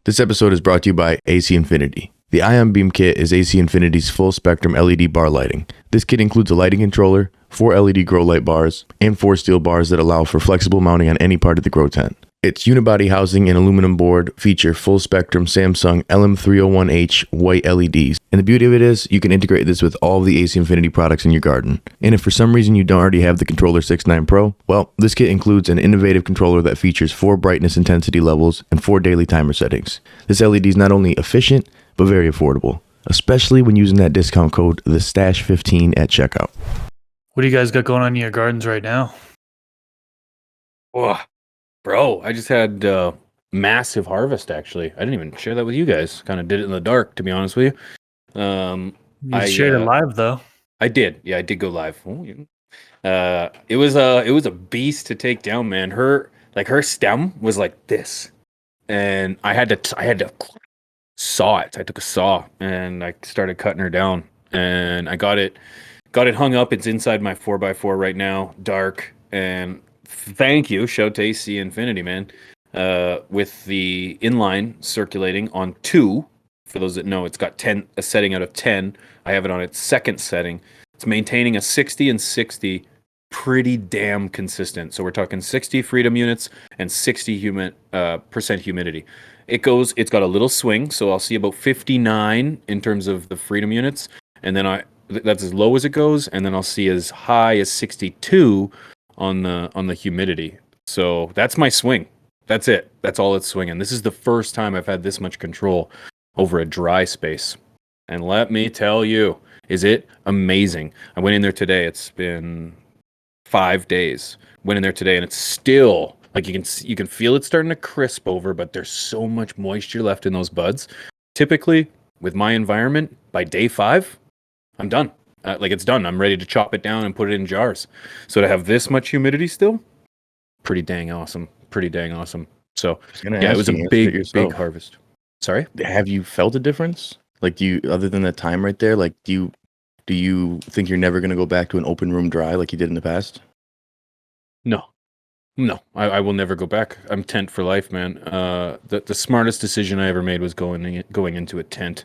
This episode is brought to you by AC Infinity. The Ion Beam Kit is AC Infinity's full spectrum LED bar lighting. This kit includes a lighting controller, 4 LED grow light bars, and 4 steel bars that allow for flexible mounting on any part of the grow tent. Its unibody housing and aluminum board feature full spectrum Samsung LM301H white LEDs. And the beauty of it is you can integrate this with all of the AC Infinity products in your garden. And if for some reason you don't already have the Controller 6.9 Pro, well, this kit includes an innovative controller that features 4 brightness intensity levels and 4 daily timer settings. This LED is not only efficient, but very affordable, especially when using that discount code, the Stash15 at checkout. What do you guys got going on in your gardens right now? Oh, bro, I just had massive harvest, actually. I didn't even share that with you guys. Kind of did it in the dark, to be honest with you. You shared it live, though. I did. Yeah, I did go live. It was a beast to take down, man. Her stem was like this, and I had to saw it. I took a saw and I started cutting her down, and I got it hung up. It's inside my 4x4 right now, dark. And thank you, shout to AC Infinity, man, with the inline circulating on 2. For those that know, it's got a setting out of 10. I have it on its second setting. It's maintaining a 60 and 60, pretty damn consistent. So we're talking 60 freedom units and 60 percent humidity. It's got a little swing, so I'll see about 59 in terms of the freedom units, and then that's as low as it goes, and then I'll see as high as 62 on the humidity. So that's my swing. That's it. That's all it's swinging. This is the first time I've had this much control over a dry space, and let me tell you, is it amazing? I went in there today. It's been 5 days. Went in there today, and it's still. Like you can feel it starting to crisp over, but there's so much moisture left in those buds. Typically, with my environment, by day 5, I'm done. It's done. I'm ready to chop it down and put it in jars. So to have this much humidity still, pretty dang awesome. Pretty dang awesome. So yeah, it was a big harvest. Sorry? Have you felt a difference? Like, other than the time right there, like, do you think you're never going to go back to an open room dry like you did in the past? No, I will never go back. I'm tent for life, man. The smartest decision I ever made was going into a tent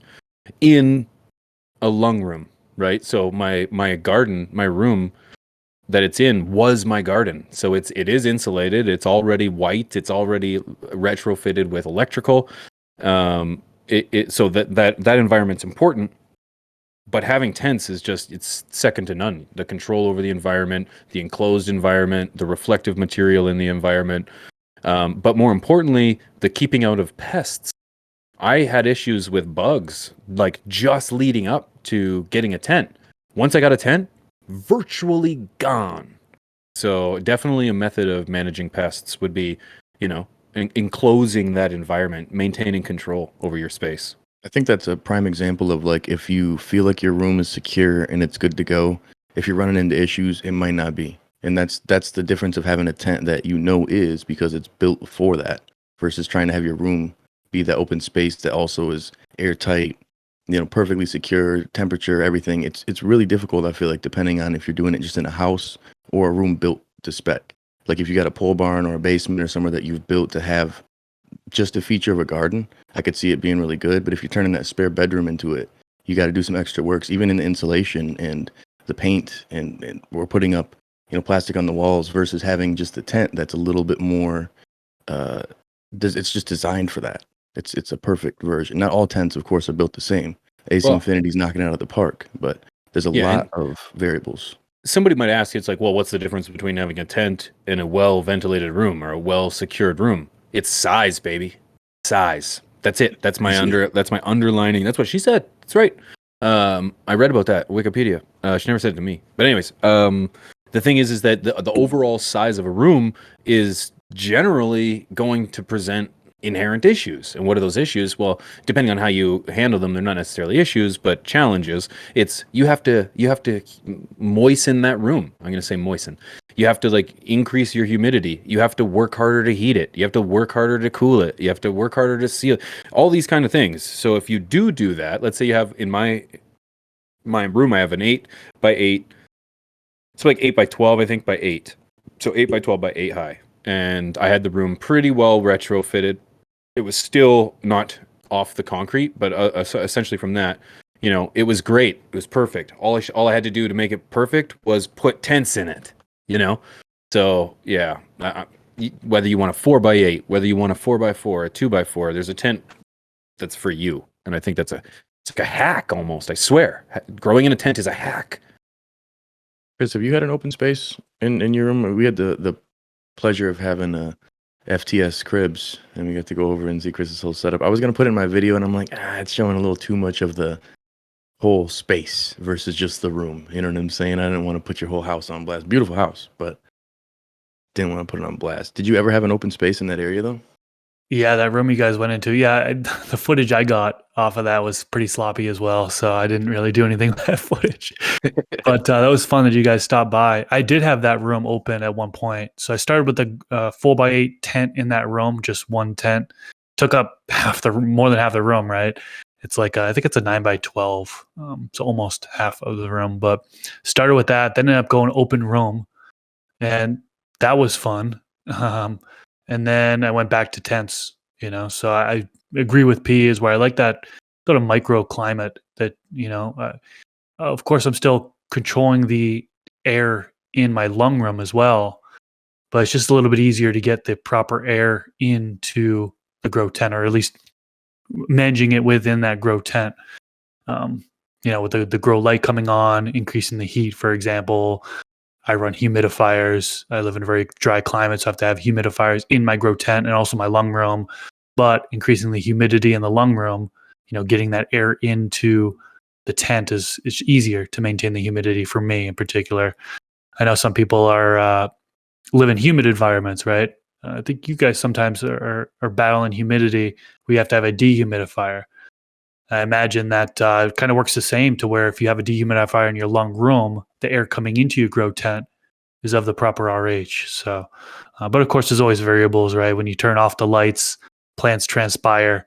in a lung room, right? So my garden, my room that it's in was my garden. So it is insulated. It's already white. It's already retrofitted with electrical. So that environment's important. But having tents is it's second to none. The control over the environment, the enclosed environment, the reflective material in the environment, but more importantly, the keeping out of pests. I had issues with bugs, like just leading up to getting a tent. Once I got a tent, virtually gone. So definitely a method of managing pests would be, enclosing that environment, maintaining control over your space. I think that's a prime example of, like, if you feel like your room is secure and it's good to go, if you're running into issues, it might not be. And that's the difference of having a tent that is because it's built for that, versus trying to have your room be that open space that also is airtight, perfectly secure, temperature, everything. It's really difficult, I feel like, depending on if you're doing it just in a house or a room built to spec. Like if you got a pole barn or a basement or somewhere that you've built to have just a feature of a garden, I could see it being really good. But if you're turning that spare bedroom into it, you got to do some extra works, even in the insulation and the paint, and we're putting up, plastic on the walls versus having just the tent that's a little bit more, it's just designed for that. It's a perfect version. Not all tents, of course, are built the same. AC Infinity's knocking it out of the park, but there's a lot of variables. Somebody might ask, it's like, well, what's the difference between having a tent in a well-ventilated room or a well-secured room? It's size, baby. Size. That's it. That's my underlining. That's what she said. That's right. I read about that Wikipedia. She never said it to me. But anyways, the thing is that the overall size of a room is generally going to present inherent issues. And what are those issues? Well, depending on how you handle them, they're not necessarily issues, but challenges. It's you have to moisten that room. I'm going to say moisten. You have to increase your humidity. You have to work harder to heat it. You have to work harder to cool it. You have to work harder to seal it. All these kind of things. So if you do that, let's say you have in my room, I have an 8x8. It's like 8x12, I think, by 8. So 8x12 by 8 high. And I had the room pretty well retrofitted. it was still not off the concrete, but essentially from that, it was great. It was perfect. All I had to do to make it perfect was put tents in it. So yeah, whether you want a 4x8, whether you want a 4x4, a 2x4, there's a tent that's for you, and I think it's like a hack almost. I swear, growing in a tent is a hack. Chris, have you had an open space in your room? We had the pleasure of having a FTS cribs, and we got to go over and see Chris's whole setup. I was gonna put it in my video, and I'm like, it's showing a little too much of the whole space versus just the room. You know what I'm saying? I didn't want to put your whole house on blast. Beautiful house, but didn't want to put it on blast. Did you ever have an open space in that area though? Yeah, that room you guys went into. Yeah, the footage I got off of that was pretty sloppy as well. So I didn't really do anything with that footage. But that was fun that you guys stopped by. I did have that room open at one point. So I started with the 4x8 tent in that room, just one tent. Took up more than half the room, right? It's like, I think it's a 9x12. So almost half of the room. But started with that, then ended up going open room. And that was fun. And then I went back to tents, so I agree with P is where I like that sort of microclimate that, of course I'm still controlling the air in my lung room as well, but it's just a little bit easier to get the proper air into the grow tent, or at least managing it within that grow tent. With the grow light coming on, increasing the heat, for example. I run humidifiers. I live in a very dry climate, so I have to have humidifiers in my grow tent and also my lung room. But increasing the humidity in the lung room, getting that air into the tent is easier to maintain the humidity for me in particular. I know some people live in humid environments, right? I think you guys sometimes are battling humidity. We have to have a dehumidifier. I imagine that kind of works the same, to where if you have a dehumidifier in your lung room, the air coming into your grow tent is of the proper RH. So, but of course, there's always variables, right? When you turn off the lights, plants transpire,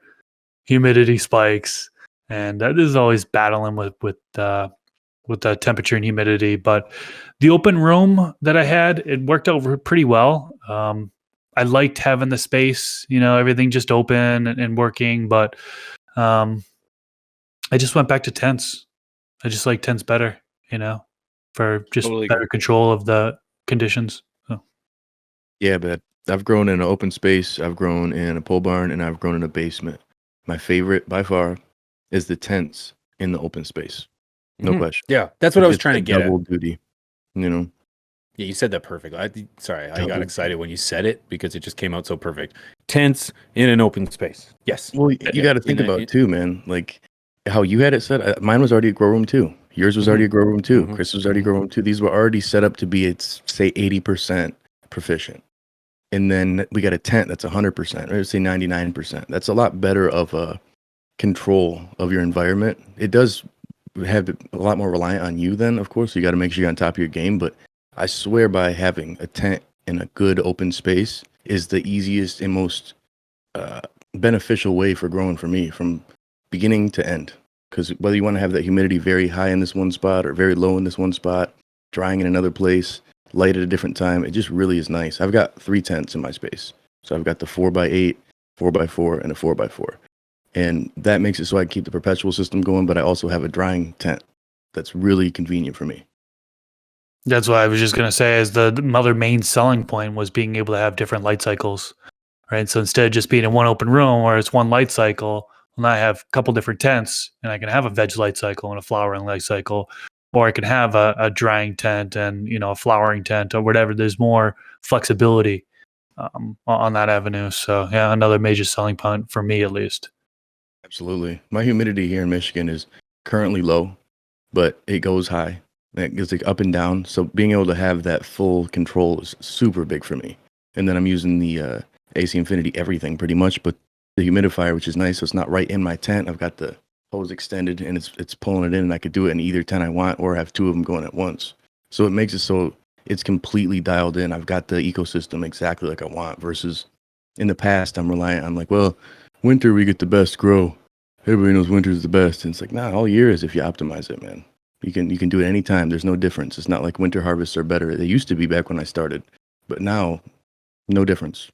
humidity spikes, and that is always battling with the temperature and humidity. But the open room that I had, it worked out pretty well. I liked having the space, everything just open and working, but I just went back to tents. I just like tents better, for just Totally better agree. control of the conditions. So. Yeah, but I've grown in an open space, I've grown in a pole barn, and I've grown in a basement. My favorite by far is the tents in the open space. No question. Yeah, that's what I was It's trying to a get double at. duty, Yeah, you said that perfect. I got Double. excited when you said it because it just came out so perfect. Tents in an open space. Yes. Well, you got to think about it too, man. Like how you had it set. Mine was already a grow room too. Yours was already a grow room too. Chris was already a grow room too. These were already set up to be, it's say 80% proficient. And then we got a tent that's 100%, or say 99%. That's a lot better of a control of your environment. It does have a lot more reliant on you then, of course. So you got to make sure you're on top of your game. But I swear by having a tent in a good open space is the easiest and most beneficial way for growing for me from beginning to end. Because whether you want to have that humidity very high in this one spot or very low in this one spot, drying in another place, light at a different time, it just really is nice. I've got 3 tents in my space. So I've got the 4x8, 4x4, and a 4x4. And that makes it so I can keep the perpetual system going, but I also have a drying tent that's really convenient for me. That's what I was just going to say, is the other main selling point was being able to have different light cycles, right? So instead of just being in one open room where it's one light cycle, well, now I have a couple different tents, and I can have a veg light cycle and a flowering light cycle, or I can have a drying tent and, a flowering tent or whatever. There's more flexibility on that avenue. So yeah, another major selling point for me, at least. Absolutely. My humidity here in Michigan is currently low, but it goes high. It goes like up and down. So being able to have that full control is super big for me. And then I'm using the AC Infinity everything pretty much, but the humidifier, which is nice. So it's not right in my tent. I've got the hose extended and it's pulling it in, and I could do it in either tent I want or have 2 of them going at once. So it makes it so it's completely dialed in. I've got the ecosystem exactly like I want, versus in the past I'm reliant on like, well, winter we get the best grow. Everybody knows winter's the best. And it's like, nah, all year is if you optimize it, man. You can do it anytime. There's no difference. It's not like winter harvests are better. They used to be back when I started, but now no difference.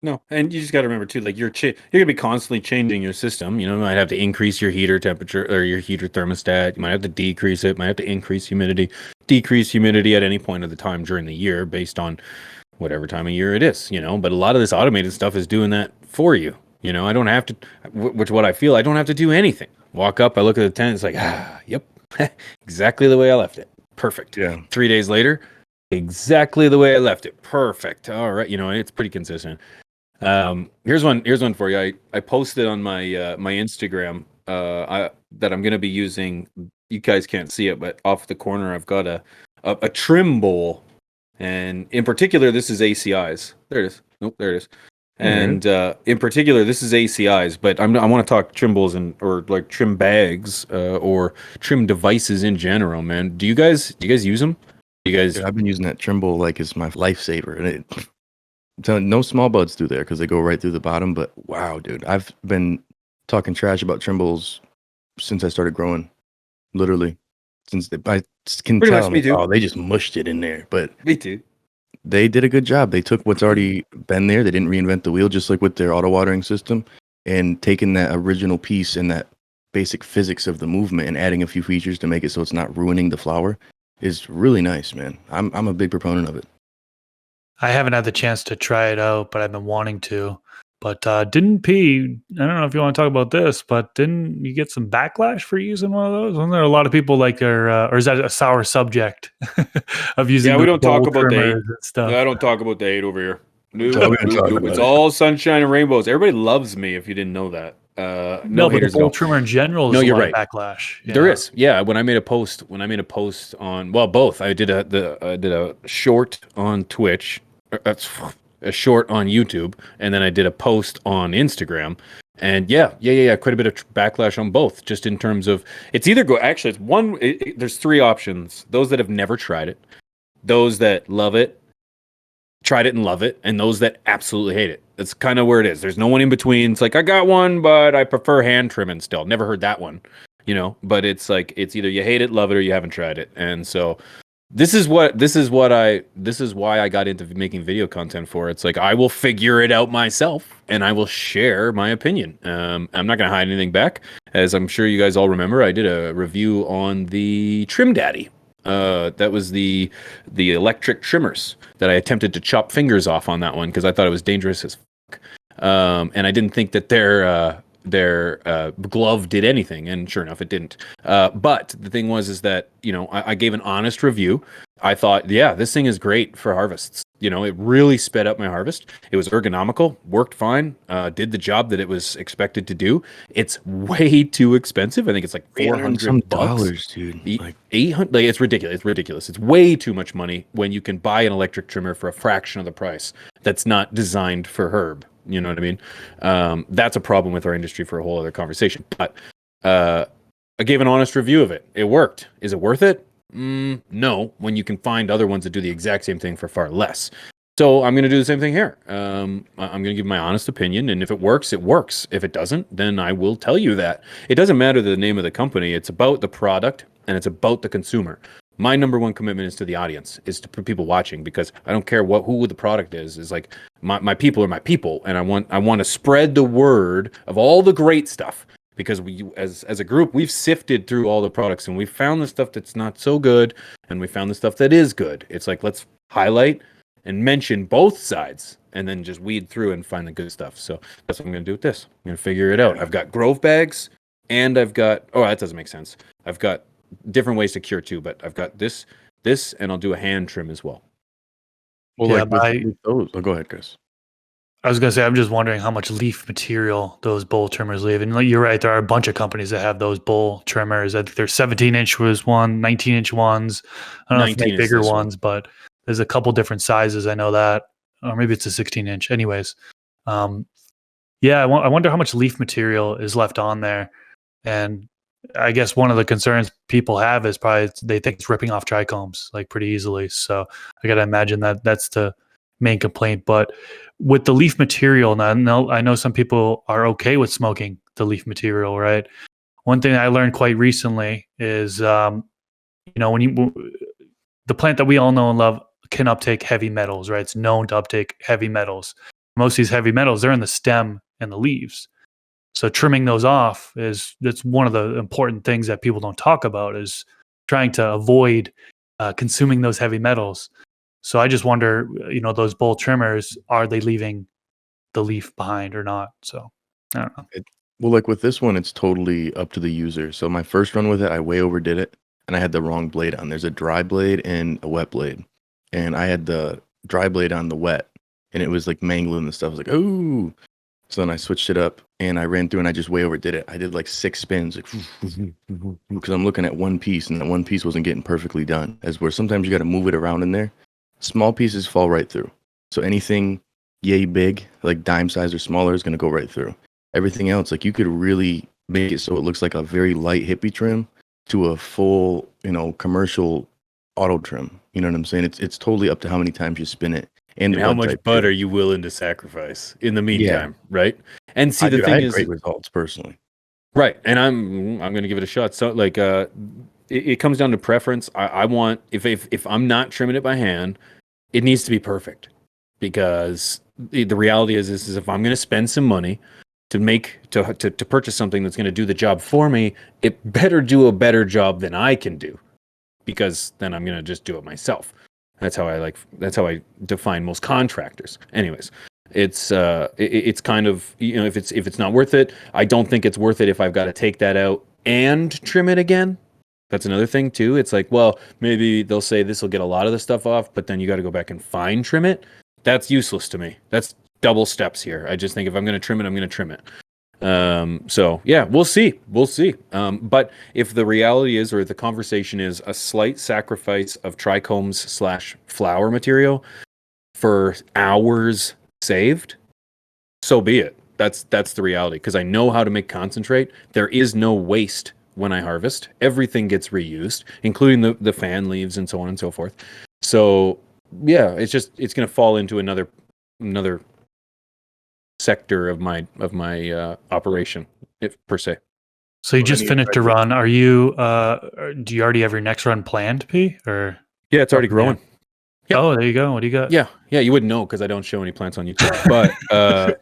No, and you just got to remember too, like you're gonna be constantly changing your system. You might have to increase your heater temperature or your heater thermostat. You might have to decrease it. Might have to increase humidity, decrease humidity at any point of the time during the year based on whatever time of year it is. But a lot of this automated stuff is doing that for you. I don't have to, which what I feel I don't have to do anything. Walk up, I look at the tent, it's like, yep, exactly the way I left it. Perfect. Yeah. 3 days later, exactly the way I left it. Perfect. All right, it's pretty consistent. Here's one for you. I posted on my my Instagram that I'm gonna be using. You guys can't see it, but off the corner I've got a trim bowl, and in particular this is ACIs. There it is. Nope, there it is. And in particular this is ACIs, but I want to talk trim bowls or like trim bags or trim devices in general. Man, do you guys use them? You guys? Dude, I've been using that Trimble like it's my lifesaver, and I'm telling you, no small buds through there because they go right through the bottom. But wow, dude, I've been talking trash about Trimbles since I started growing. Literally, I can Pretty tell. much me too. Oh, they just mushed it in there, but Me too. they did a good job. They took what's already been there. They didn't reinvent the wheel, just like with their auto watering system, and taking that original piece and that basic physics of the movement and adding a few features to make it so it's not ruining the flower is really nice, man. I'm a big proponent of it. I haven't had the chance to try it out, but I've been wanting to. But didn't P? I don't know if you want to talk about this, but didn't you get some backlash for using one of those? Wasn't there a lot of people like or is that a sour subject of using? Yeah, we don't talk about the hate. and stuff. I don't talk about the hate over here. We don't talk about It's it. all sunshine and rainbows. Everybody loves me. If you didn't know that, No, but the haters, bowl no. trimmer in general is No, a you're lot of right. backlash. There is, yeah. When I made a post on, well, both. I did a short on Twitch, a short on YouTube, and then I did a post on Instagram. And yeah. Quite a bit of backlash on both, just in terms of it's either go. Actually, it's one. There's three options: those that have never tried it, those that love it, tried it and love it, and those that absolutely hate it. That's kind of where it is. There's no one in between. It's like I got one, but I prefer hand trimming still. Never heard that one, But it's like it's either you hate it, love it, or you haven't tried it. And so this is why I got into making video content for. It's like I will figure it out myself and I will share my opinion. I'm not going to hide anything back. As I'm sure you guys all remember, I did a review on the Trim Daddy. That was the electric trimmers that I attempted to chop fingers off on that one because I thought it was dangerous as fuck. And I didn't think that their glove did anything, and sure enough, it didn't. But the thing was, is that I gave an honest review. I thought, yeah, this thing is great for harvests. It really sped up my harvest. It was ergonomical, worked fine, did the job that it was expected to do. It's way too expensive. I think it's like $400, dude. Like $800. Like, it's ridiculous. It's ridiculous. It's way too much money when you can buy an electric trimmer for a fraction of the price. That's not designed for herb. You know what I mean? That's a problem with our industry for a whole other conversation. But I gave an honest review of it. It worked. Is it worth it? No, when you can find other ones that do the exact same thing for far less. So I'm going to do the same thing here. I'm going to give my honest opinion, and if it works, it works. If it doesn't, then I will tell you that. It doesn't matter the name of the company. It's about the product, and it's about the consumer. My number one commitment is to the audience, is to people watching, because I don't care who the product is. Is like my people are my people, and I want to spread the word of all the great stuff. Because we, as a group, we've sifted through all the products and we found the stuff that's not so good, and we found the stuff that is good. It's like, let's highlight and mention both sides, and then just weed through and find the good stuff. So that's what I'm going to do with this. I'm going to figure it out. I've got Grove bags, and I've got, that doesn't make sense. I've got different ways to cure too, but I've got this, and I'll do a hand trim as well. Well, Yeah, like with those. Oh, go ahead, Chris. I was gonna say, I'm just wondering how much leaf material those bowl trimmers leave. And you're right, there are a bunch of companies that have those bowl trimmers. I think there's 17-inch was one, 19-inch ones. I don't know if they make bigger ones, but there's a couple different sizes. I know that, or maybe it's a 16-inch. Anyways, yeah, I wonder how much leaf material is left on there. And I guess one of the concerns people have is probably they think it's ripping off trichomes like pretty easily. So I got to imagine that that's the main complaint. But with the leaf material, now I know some people are okay with smoking the leaf material, right? One thing I learned quite recently is, when the plant that we all know and love can uptake heavy metals, right? It's known to uptake heavy metals. most of these heavy metals, they're in the stem and the leaves. So trimming those off that's one of the important things that people don't talk about, is trying to avoid consuming those heavy metals. So I just wonder, those bowl trimmers, are they leaving the leaf behind or not? So I don't know. Well, like with this one, it's totally up to the user. So my first run with it, I way overdid it, and I had the wrong blade on. There's a dry blade and a wet blade, and I had the dry blade on the wet, and it was like mangling and stuff. I was like, oh. So then I switched it up, and I ran through, and I just way overdid it. I did like 6 spins, like because I'm looking at one piece, and that one piece wasn't getting perfectly done. As where sometimes you got to move it around in there. Small pieces fall right through. So anything yay big, like dime size or smaller, is going to go right through. Everything else, like you could really make it so it looks like a very light hippie trim to a full, commercial auto trim. You know what I'm saying? It's totally up to how many times you spin it and the how bud much type bud too. are you willing to sacrifice in the meantime, right? And see, I the had thing is, great results personally. right? And I'm going to give it a shot. So like, it comes down to preference. I want if I'm not trimming it by hand, it needs to be perfect, because the reality is if I'm going to spend some money to purchase something that's going to do the job for me, it better do a better job than I can do, because then I'm going to just do it myself. That's how I define most contractors. Anyways, it's kind of, if it's not worth it, I don't think it's worth it if I've got to take that out and trim it again. That's another thing too. It's like, well, maybe they'll say this will get a lot of the stuff off, but then you got to go back and fine trim it. That's useless to me. That's double steps here. I just think if I'm going to trim it, I'm going to trim it. So yeah, we'll see. But if the reality is, or the conversation is, a slight sacrifice of trichomes / flower material for hours saved, so be it. That's the reality, because I know how to make concentrate. There is no waste when I harvest. Everything gets reused, including the fan leaves and so on and so forth. So yeah, it's going to fall into another sector of my operation, if per se. So you Well, just then you finished tried a to- run. Are you? Do you already have your next run planned, P? Or Yeah, it's already growing. Yep. Oh, there you go. What do you got? Yeah, you wouldn't know because I don't show any plants on YouTube. But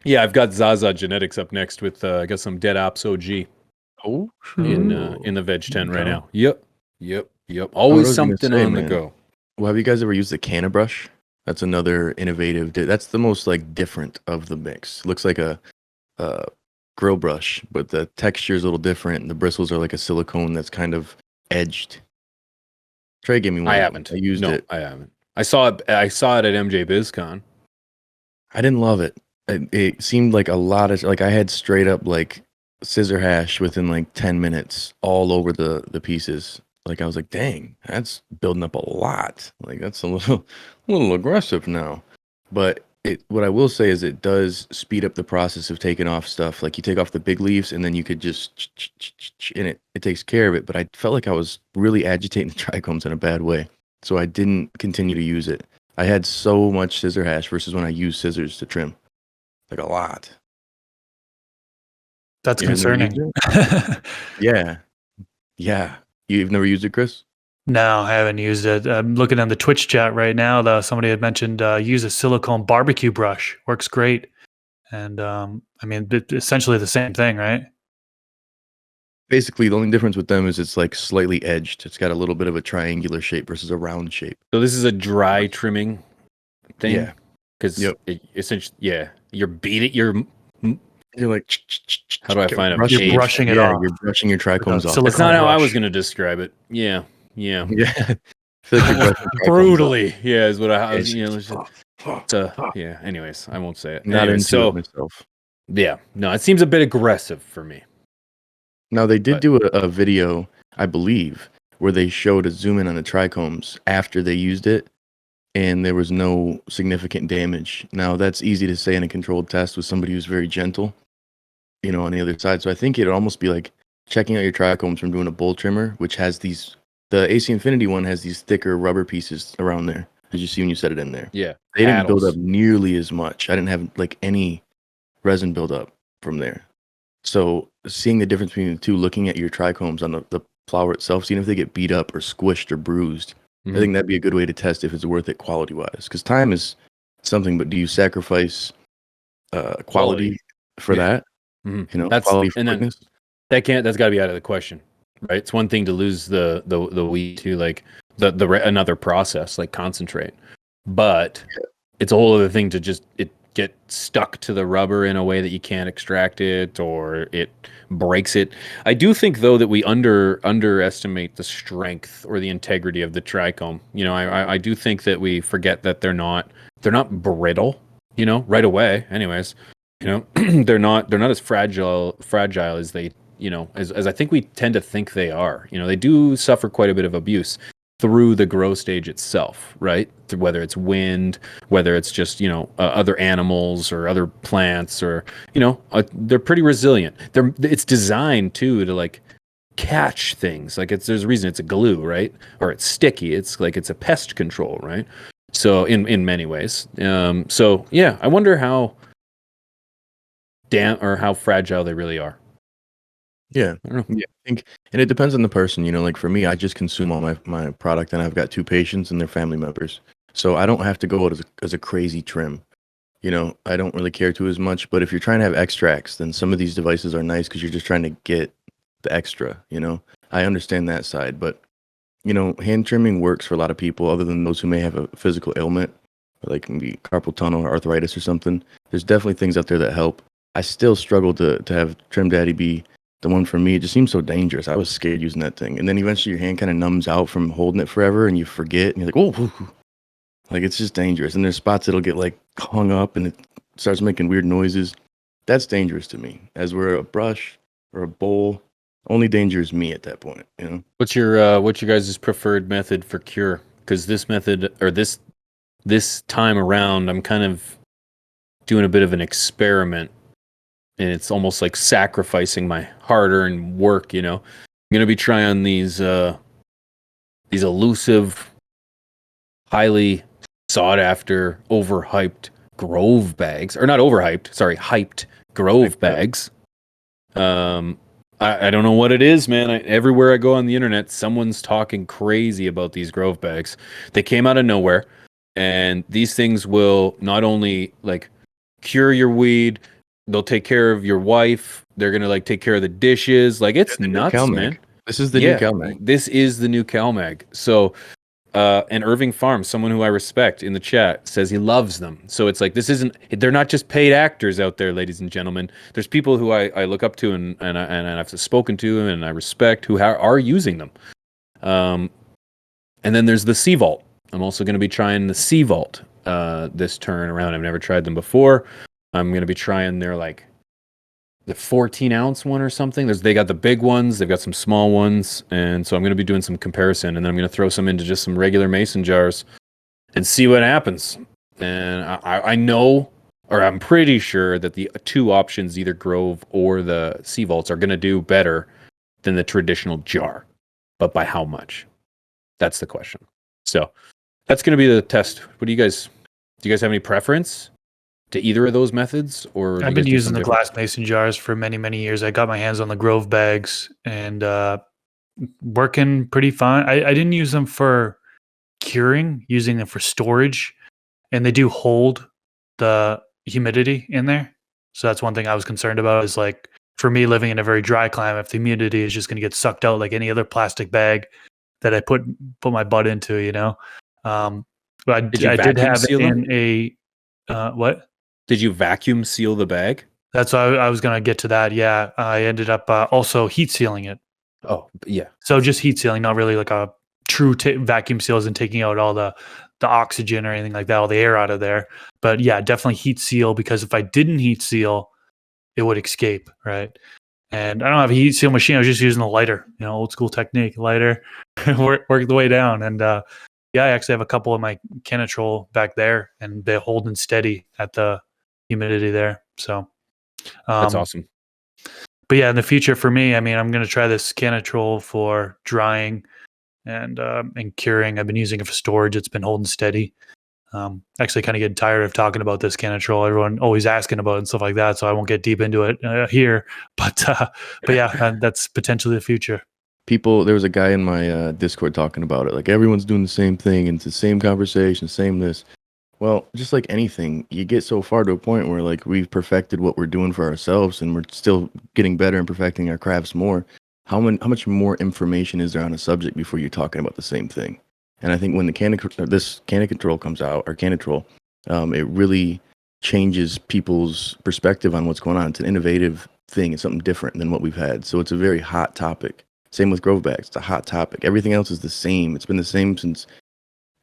yeah, I've got Zaza genetics up next with I got some Dead Ops OG Oh, in the veg tent right now. Yep. Always was gonna something say, on the man. go. Well, have you guys ever used the canna brush? That's another innovative. That's the most like different of the mix. Looks like a grill brush, but the texture is a little different. And the bristles are like a silicone that's kind of edged. Trey gave me one. I of them. haven't. I used it. I haven't. I saw it at MJ BizCon. I didn't love it. It seemed like a lot of like I had straight up like scissor hash within like 10 minutes all over the pieces. Like I was like, dang, that's building up a lot. Like that's a little aggressive now. But what I will say is it does speed up the process of taking off stuff. Like you take off the big leaves and then you could just and it takes care of it. But I felt like I was really agitating the trichomes in a bad way. So I didn't continue to use it. I had so much scissor hash versus when I used scissors to trim. Like a lot. That's You never used concerning. Yeah. Yeah. You've never used it, Chris? No, I haven't used it. I'm looking on the Twitch chat right now, though. Somebody had mentioned use a silicone barbecue brush. Works great. And I mean, essentially the same thing, right? Basically, the only difference with them is it's like slightly edged. It's got a little bit of a triangular shape versus a round shape. So this is a dry trimming thing. Yeah. Because Yep. essentially, yeah, you're You're like, how do I find a brushing- page? You're brushing it off. You're brushing your trichomes off. silicone That's not how I brush. was going to describe it. Yeah. Yeah. I feel like you're brushing trichomes Brutally. Yeah, is what I off. was, yeah, anyways, I won't say it. Not Anyways, into it myself. yeah, no, it seems a bit aggressive for me. Now, they did But- do a video, I believe, where they showed a zoom in on the trichomes after they used it, and there was no significant damage. Now, that's easy to say in a controlled test with somebody who's very gentle, on the other side. So I think it'd almost be like checking out your trichomes from doing a bull trimmer, which has the AC Infinity one has these thicker rubber pieces around there, as you see when you set it in there. Yeah, They didn't build paddles. up nearly as much. I didn't have like any resin buildup from there. So seeing the difference between the two, looking at your trichomes on the flower itself, seeing if they get beat up or squished or bruised, Mhm. I think that'd be a good way to test if it's worth it quality wise. Because time is something, but do you sacrifice quality for Yeah. that? Mhm. You know, That's quality for and then quickness. that's got to be out of the question, right? It's one thing to lose the wheat to like another process like concentrate, but it's a whole other thing to just it get stuck to the rubber in a way that you can't extract it or it breaks it. I do think though that we underestimate the strength or the integrity of the trichome. You know, I do think that we forget that they're not brittle, you know, right away. Anyways, you know, they're not as fragile as they, you know, as I think we tend to think they are. You know, they do suffer quite a bit of abuse through the growth stage itself, right? Whether it's wind, whether it's just, you know, other animals or other plants, or, you know, they're pretty resilient. It's designed too to like catch things. Like there's a reason it's a glue, right? Or it's sticky. It's like it's a pest control, right? So in many ways. So yeah, I wonder how how fragile they really are. Yeah. I don't know. Yeah. I think, and it depends on the person, you know, like for me, I just consume all my product, and I've got 2 patients and their family members. So I don't have to go out as a crazy trim. You know, I don't really care to as much, but if you're trying to have extracts, then some of these devices are nice because you're just trying to get the extra, you know. I understand that side, but you know, hand trimming works for a lot of people other than those who may have a physical ailment, like maybe carpal tunnel or arthritis or something. There's definitely things out there that help. I still struggle to have Trim Daddy be the one for me. It just seems so dangerous. I was scared using that thing. And then eventually your hand kind of numbs out from holding it forever and you forget and you're like, oh, like it's just dangerous. And there's spots that'll get like hung up and it starts making weird noises. That's dangerous to me. As we're a brush or a bowl, only danger is me at that point, you know? What's your guys' preferred method for cure? Because this method or this time around, I'm kind of doing a bit of an experiment, and it's almost like sacrificing my hard-earned work. You know, I'm gonna be trying these elusive, highly sought-after, overhyped Grove bags, or not overhyped, sorry, hyped Grove bags. I don't know what it is, man. Everywhere I go on the internet, someone's talking crazy about these Grove bags. They came out of nowhere, and these things will not only like cure your weed, they'll take care of your wife. They're gonna like take care of the dishes. Like it's The new nuts, man. CalMag. This is the new Yeah, CalMag. this is the new CalMag. So and Irving Farms, someone who I respect in the chat, says he loves them. So it's like they're not just paid actors out there, ladies and gentlemen. There's people who I look up to and I've spoken to and I respect who are using them. And then there's the Sea Vault. I'm also going to be trying the Sea Vault this turn around. I've never tried them before. I'm going to be trying their like the 14-ounce one or something. They got the big ones, they've got some small ones, and so I'm going to be doing some comparison, and then I'm going to throw some into just some regular mason jars and see what happens. And I know, or I'm pretty sure that the 2 options, either Grove or the Sea Vaults, are going to do better than the traditional jar. But by how much? That's the question. So that's going to be the test. Do you guys have any preference to either of those methods, or do I've you been guys do using something the different? glass mason jars for many, many years. I got my hands on the Grove bags and working pretty fine. I didn't use them for curing, using them for storage, and they do hold the humidity in there. So that's one thing I was concerned about, is like for me living in a very dry climate, if the humidity is just going to get sucked out like any other plastic bag that I put my butt into, you know. But Did you I did vacuum have it seal them? in a what? Did you vacuum seal the bag? That's why I was going to get to that. Yeah, I ended up also heat sealing it. Oh, yeah. So just heat sealing, not really like a true vacuum seal, isn't taking out all the oxygen or anything like that, all the air out of there. But yeah, definitely heat seal, because if I didn't heat seal, it would escape, right? And I don't have a heat seal machine. I was just using a lighter, you know, old school technique, lighter, work the way down. And yeah, I actually have a couple of my Canatrol back there, and they're holding steady at the humidity there. So That's um, awesome. but yeah, in the future for me, I mean, I'm going to try this Canatrol for drying and curing. I've been using it for storage. It's been holding steady. Actually kind of getting tired of talking about this Canatrol. Everyone always asking about it and stuff like that. So I won't get deep into it here, but yeah, that's potentially the future. There was a guy in my Discord talking about it. Like everyone's doing the same thing and it's the same conversation, same this. Well, just like anything, you get so far to a point where like we've perfected what we're doing for ourselves and we're still getting better and perfecting our crafts more. How much more information is there on a subject before you're talking about the same thing? And I think when this Cannon Control comes out, or Canitrol, it really changes people's perspective on what's going on. It's an innovative thing. It's something different than what we've had. So it's a very hot topic. Same with Grove bags. It's a hot topic. Everything else is the same. It's been the same since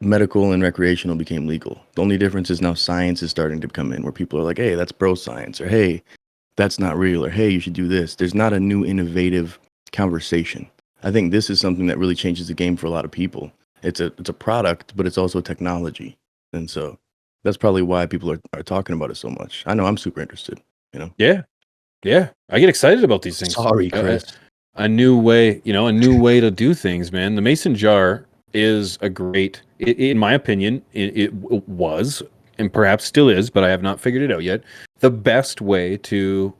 medical and recreational became legal. The only difference is now science is starting to come in where people are like, hey, that's bro science, or hey, that's not real, or hey, you should do this. There's not a new innovative conversation. I think this is something that really changes the game for a lot of people. It's a product, but it's also technology. And so that's probably why people are talking about it so much. I know I'm super interested, you know? Yeah. Yeah. I get excited about these things. Sorry, Chris. A new way, a new way to do things, man. The mason jar is a great, in my opinion, it was, and perhaps still is, but I have not figured it out yet, the best way to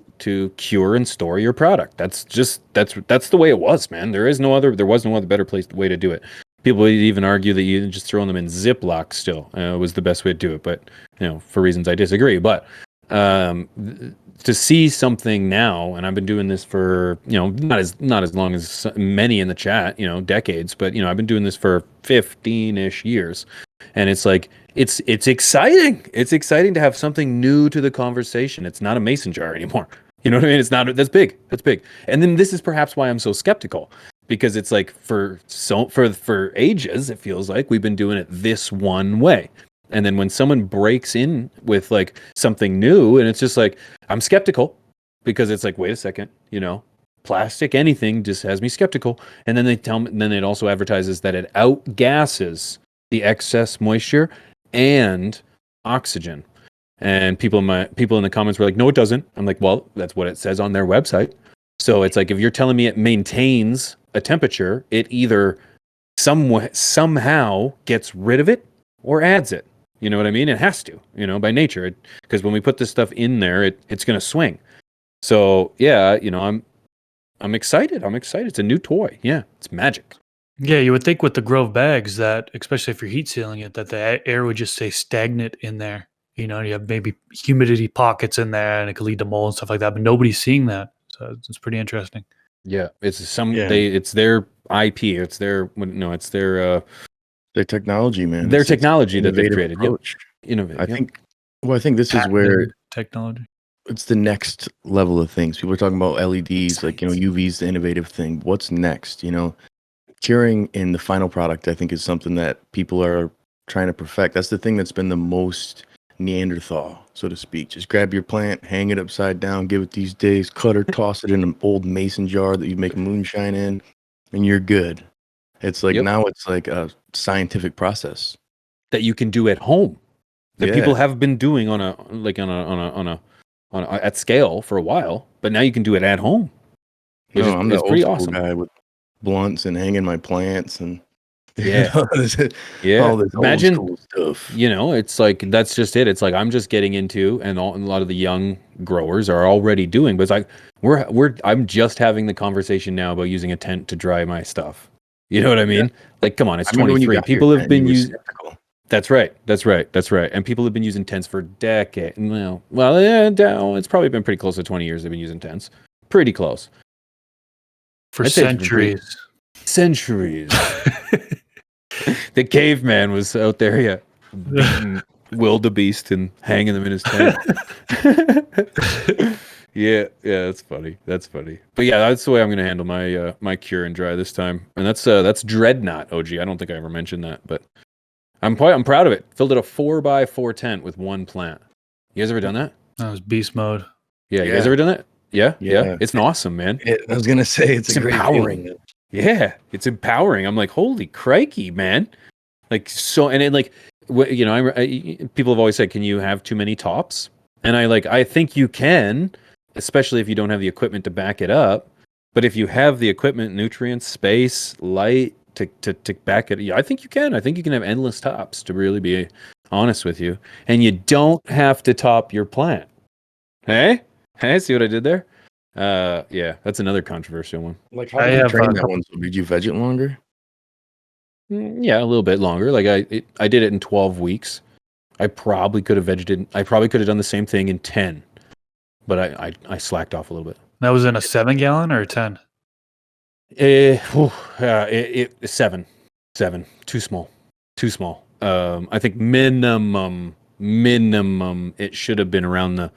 cure and store your product. That's the way it was, man. There was no other better way to do it. People would even argue that you just throwing them in Ziploc still was the best way to do it, but for reasons I disagree. But to see something now, and I've been doing this for not as long as many in the chat, decades, but I've been doing this for 15-ish years, and it's like it's exciting. It's exciting to have something new to the conversation. It's not a mason jar anymore. You know what I mean? It's not. That's big. That's big. And then this is perhaps why I'm so skeptical, because it's like for ages it feels like we've been doing it this one way. And then when someone breaks in with like something new, and it's just like, I'm skeptical, because it's like, wait a second, plastic, anything just has me skeptical. And then they tell me, and then it also advertises that it outgasses the excess moisture and oxygen. And people in the comments were like, no, it doesn't. I'm like, well, that's what it says on their website. So it's like, if you're telling me it maintains a temperature, it either somehow gets rid of it or adds it. You know what I mean? It has to, by nature, because when we put this stuff in there, it's going to swing. So yeah, I'm excited. I'm excited. It's a new toy. Yeah, it's magic. Yeah, you would think with the Grove bags that, especially if you're heat sealing it, that the air would just stay stagnant in there. You have maybe humidity pockets in there, and it could lead to mold and stuff like that. But nobody's seeing that, so it's pretty interesting. Yeah, it's their IP. It's their Their technology, man. Their technology that they've created. Approach. Yep. Innovate. I think this is where technology. It's the next level of things. People are talking about LEDs, like UV's the innovative thing. What's next? Curing in the final product, I think, is something that people are trying to perfect. That's the thing that's been the most Neanderthal, so to speak. Just grab your plant, hang it upside down, give it these days, cut or toss it in an old mason jar that you make moonshine in, and you're good. It's like now it's like a scientific process that you can do at home, that people have been doing on a at scale for a while, but now you can do it at home. I'm the old school guy with blunts and hanging my plants and all this Imagine old school stuff. It's like that's just it. It's like I'm just getting into, and a lot of the young growers are already doing. But it's like I'm just having the conversation now about using a tent to dry my stuff. You know what I mean? Yeah. Like, come on, it's 23. People have been using. That's right. And people have been using tents for decades. It's probably been pretty close to 20 years they've been using tents. Pretty close. For centuries. Centuries. The caveman was out there, beating wildebeest and hanging them in his tent. Yeah, that's funny. But yeah, that's the way I'm going to handle my my cure and dry this time. And that's Dreadnought, OG. I don't think I ever mentioned that, but I'm proud of it. Filled it a 4x4 tent with one plant. You guys ever done that? That was beast mode. Yeah, you guys ever done that? Yeah. It's awesome, man. I was gonna say it's empowering. Great yeah, it's empowering. I'm like, holy crikey, man! Like so, and it like, people have always said, can you have too many tops? And I think you can, especially if you don't have the equipment to back it up. But if you have the equipment, nutrients, space, light to back it, I think you can. I think you can have endless tops, to really be honest with you. And you don't have to top your plant. Hey, see what I did there? Yeah, that's another controversial one. Like, how did you train that one? So did you veg it longer? Yeah, a little bit longer. Like I did it in 12 weeks. I probably could have vegeted. I probably could have done the same thing in 10, but I slacked off a little bit. That was in a 7-gallon or a 10? Seven, too small, too small. I think minimum it should have been around the.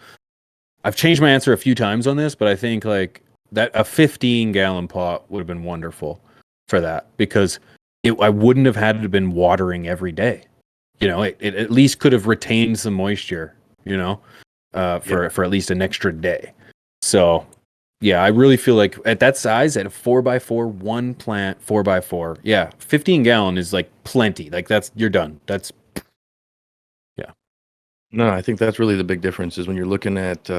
I've changed my answer a few times on this, but I think like that a 15-gallon pot would have been wonderful for that because I wouldn't have had to have been watering every day. You know, it at least could have retained some moisture. You know, for at least an extra day. So. Yeah, I really feel like at that size, at a 4x4, one plant, 4x4, yeah, 15-gallon is like plenty. Like you're done. That's, yeah. No, I think that's really the big difference is when you're looking at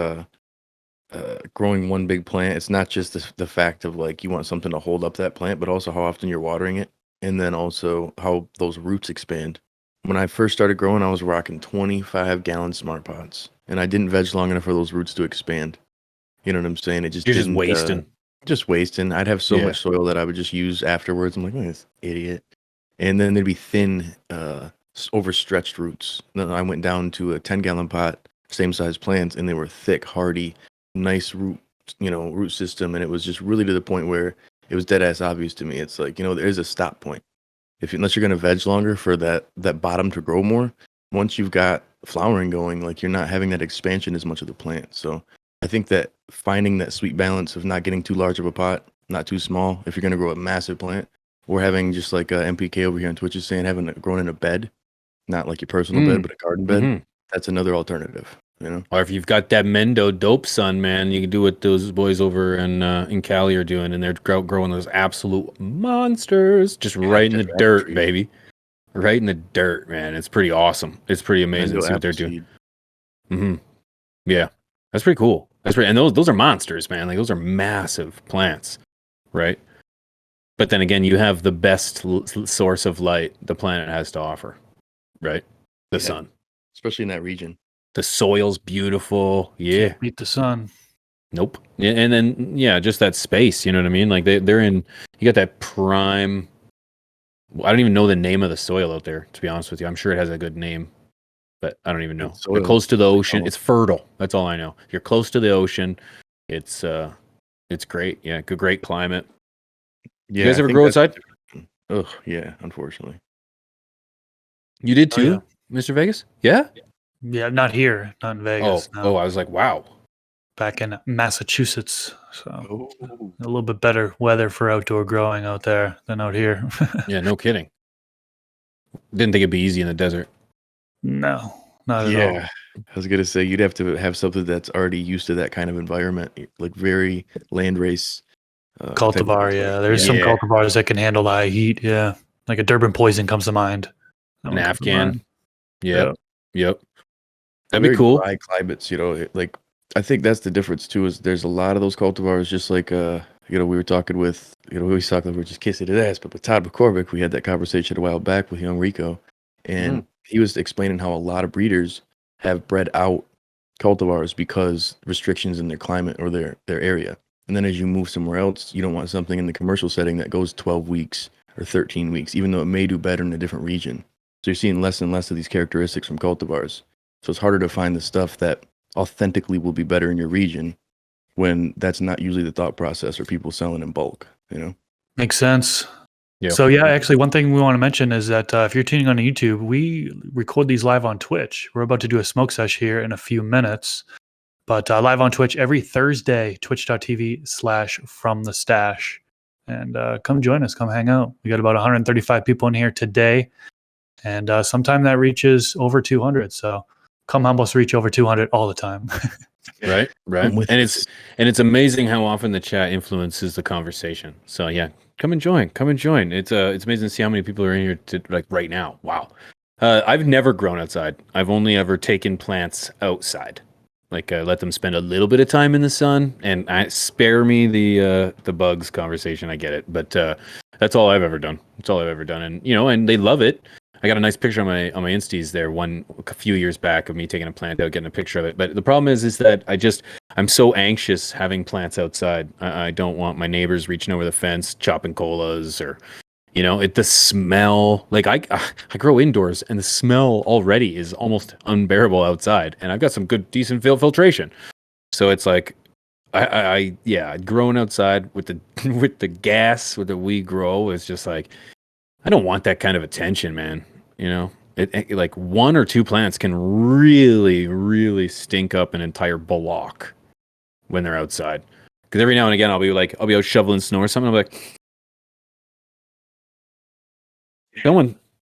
growing one big plant, it's not just the fact of like you want something to hold up that plant, but also how often you're watering it, and then also how those roots expand. When I first started growing, I was rocking 25-gallon smart pots, and I didn't veg long enough for those roots to expand. You know what I'm saying? It just You're just didn't, wasting. Just wasting. I'd have so much soil that I would just use afterwards. I'm like, look at this idiot. And then there'd be thin, overstretched roots. Then I went down to a 10-gallon pot, same size plants, and they were thick, hardy, nice root system. And it was just really to the point where it was dead ass obvious to me. It's like, there is a stop point. Unless you're gonna veg longer for that bottom to grow more, once you've got flowering going, like you're not having that expansion as much of the plant. So I think that finding that sweet balance of not getting too large of a pot, not too small, if you're going to grow a massive plant, or having just like MPK over here on Twitch is saying, having it grown in a bed, not like your personal bed, but a garden bed. That's another alternative, Or if you've got that Mendo dope sun, man, you can do what those boys over in Cali are doing, and they're growing those absolute monsters just right in the dirt, baby. Right in the dirt, man. It's pretty awesome. It's pretty amazing to see what they're doing. Yeah. That's pretty cool. And those are monsters, man. Like those are massive plants, right? But then again, you have the best source of light the planet has to offer, right? The sun, especially in that region. The soil's beautiful. Yeah, can't beat the sun. Nope. And then just that space. You know what I mean? Like they're in. You got that prime. I don't even know the name of the soil out there. To be honest with you, I'm sure it has a good name. But I don't even know. You're close to the ocean. It's fertile. That's all I know. You're close to the ocean. It's great. Yeah, great climate. Yeah, you guys ever grow outside? Oh yeah, unfortunately. You did too, Mr. Vegas? Yeah. Yeah, not here, not in Vegas. Oh, I was like, wow. Back in Massachusetts, so a little bit better weather for outdoor growing out there than out here. Yeah, no kidding. Didn't think it'd be easy in the desert. No, not at all. I was gonna say you'd have to have something that's already used to that kind of environment, like very land race. Cultivar, there's some cultivars that can handle the high heat. Yeah, like a Durban poison comes to mind. An Afghan. Yep. That'd be cool. Dry climates, like I think that's the difference too. Is there's a lot of those cultivars, just like we were talking with, we always talk like we're just kissing his ass, but with Todd McCormick, we had that conversation a while back with young Rico, and he was explaining how a lot of breeders have bred out cultivars because restrictions in their climate or their area. And then as you move somewhere else, you don't want something in the commercial setting that goes 12 weeks or 13 weeks, even though it may do better in a different region. So you're seeing less and less of these characteristics from cultivars. So it's harder to find the stuff that authentically will be better in your region when that's not usually the thought process or people selling in bulk, Makes sense. Yeah. So actually one thing we want to mention is that if you're tuning on YouTube, we record these live on Twitch. We're about to do a smoke sesh here in a few minutes, but live on Twitch every Thursday, twitch.tv/fromthestash. And come join us, come hang out. We got about 135 people in here today, and sometime that reaches over 200. So come help us reach over 200 all the time. Right. And it's amazing how often the chat influences the conversation. So come and join. It's amazing to see how many people are in here right now. Wow. I've never grown outside. I've only ever taken plants outside. Like let them spend a little bit of time in the sun, and spare me the bugs conversation. I get it, but that's all I've ever done. And and they love it. I got a nice picture on my Insties there a few years back of me taking a plant out, getting a picture of it. But the problem is that I'm so anxious having plants outside. I don't want my neighbors reaching over the fence, chopping colas, or You know, the smell, like I grow indoors and the smell already is almost unbearable outside. And I've got some good, decent filtration. So it's like, growing outside with the, with the gas, with the weed grow is just like, I don't want that kind of attention, man. You know, like 1 or 2 plants can really, really stink up an entire block when they're outside. Because every now and again, I'll be out shoveling snow or something. I'm like,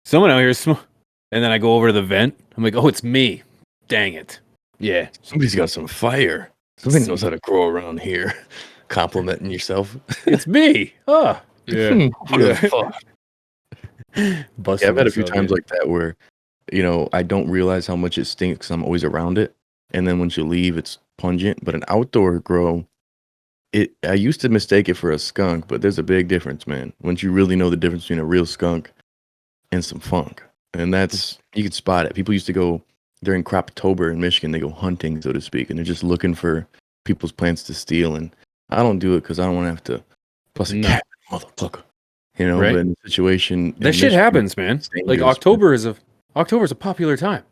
someone out here and then I go over to the vent. I'm like, oh, it's me. Dang it. Yeah. Somebody's got some fire. Somebody knows how to grow around here. Complimenting yourself. It's me. Oh, yeah. What the fuck? Yeah, I've had a few times yeah. like that where, you know, I don't realize how much it stinks because I'm always around it. And then once you leave, it's pungent. But an outdoor grow, I used to mistake it for a skunk, but there's a big difference, man. Once you really know the difference between a real skunk and some funk. And that's, you can spot it. People used to go during Croptober in Michigan, they go hunting, so to speak, and they're just looking for people's plants to steal. And I don't do it because I don't want to have to plus a cat, motherfucker. You know, Right. but in the situation, That shit happens, man. Like October is a popular time.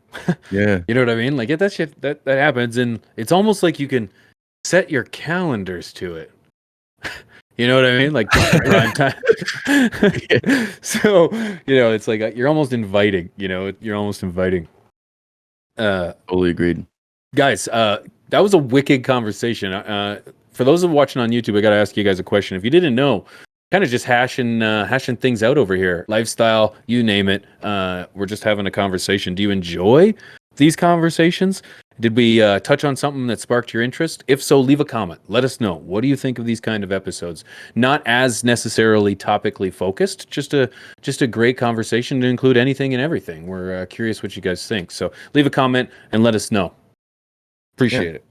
Yeah. You know what I mean? Like that shit that happens, and it's almost like you can set your calendars to it. You know what I mean? Like prime time. So, you know, it's like you're almost inviting, you know, you're almost inviting. Totally agreed. Guys, that was a wicked conversation. For those of watching on YouTube, I got to ask you guys a question. If you didn't know, kind of just hashing things out over here, lifestyle, you name it. We're just having a conversation. Do you enjoy these conversations? Did we touch on something that sparked your interest? If so, leave a comment. Let us know. What do you think of these kind of episodes? Not as necessarily topically focused, just a great conversation to include anything and everything. We're curious what you guys think. So leave a comment and let us know. Appreciate it.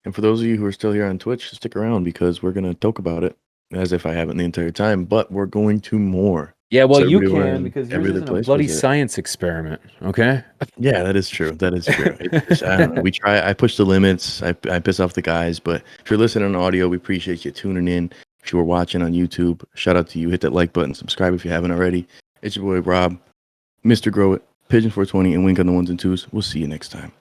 And for those of you who are still here on Twitch, stick around because we're going to talk about it as if I haven't the entire time, but we're going to more. Yeah, well, So you everywhere can because yours every other isn't a place bloody was it. science experiment, okay? Yeah, that is true. That is true. I don't know. We try. I push the limits. I piss off the guys. But if you're listening on audio, we appreciate you tuning in. If you were watching on YouTube, shout out to you. Hit that like button. Subscribe if you haven't already. It's your boy Rob, Mr. Grow It, Pigeon 420, and Wink on the ones and twos. We'll see you next time.